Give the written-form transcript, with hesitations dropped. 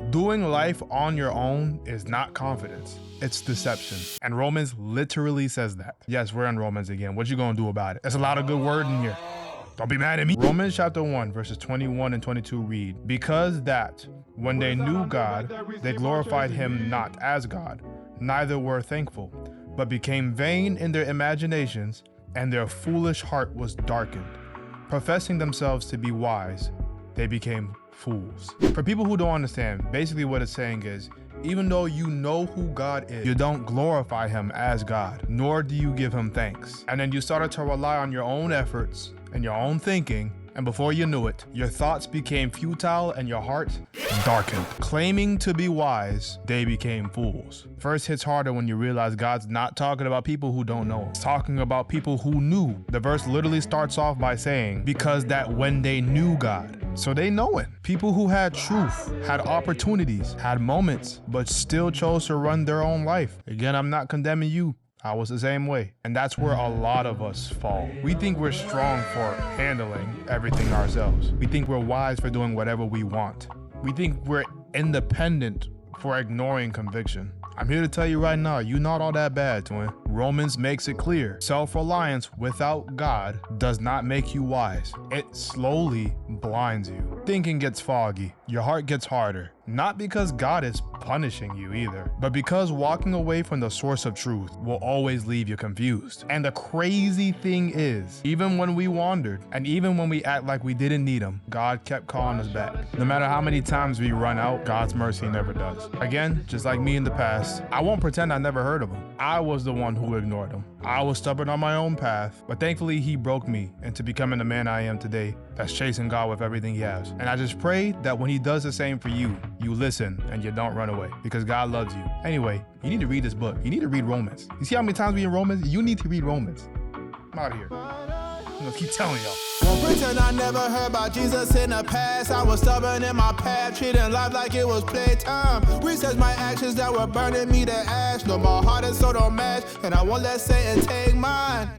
Doing life on your own is not confidence. It's deception. And Romans literally says that. Yes, we're in Romans again. What you gonna do about it? There's a lot of good word in here. Don't be mad at me. Romans chapter 1, verses 21 and 22 read, "Because that when they knew God, they glorified him not as God, neither were thankful, but became vain in their imaginations, and their foolish heart was darkened. Professing themselves to be wise, they became fools." For people who don't understand, basically what it's saying is, even though you know who God is, you don't glorify him as God, nor do you give him thanks. And then you started to rely on your own efforts and your own thinking, and before you knew it, your thoughts became futile and your heart darkened. Claiming to be wise, they became fools. First hits harder when you realize God's not talking about people who don't know him. He's talking about people who knew. The verse literally starts off by saying, because that when they knew God. So they know it. People who had truth, had opportunities, had moments, but still chose to run their own life. Again, I'm not condemning you. I was the same way. And that's where a lot of us fall. We think we're strong for handling everything ourselves. We think we're wise for doing whatever we want. We think we're independent for ignoring conviction. I'm here to tell you right now, you're not all that bad, twin. Romans makes it clear. Self-reliance without God does not make you wise. It slowly blinds you. Thinking gets foggy. Your heart gets harder. Not because God is punishing you either, but because walking away from the source of truth will always leave you confused. And the crazy thing is, even when we wandered, and even when we act like we didn't need him, God kept calling us back. No matter how many times we run out, God's mercy never does. Again, just like me in the past, I won't pretend I never heard of him. I was the one who ignored him. I was stubborn on my own path, but thankfully he broke me into becoming the man I am today, that's chasing God with everything he has. And I just pray that when he does the same for you, you listen and you don't run away, because God loves you. Anyway, you need to read this book. You need to read Romans. You see how many times we in Romans? You need to read Romans. I'm out of here. I'm gonna keep telling y'all. Won't pretend I never heard about Jesus in the past. I was stubborn in my path, treating life like it was playtime. Research my actions that were burning me to ash. No, my heart and soul don't match, and I won't let Satan take mine.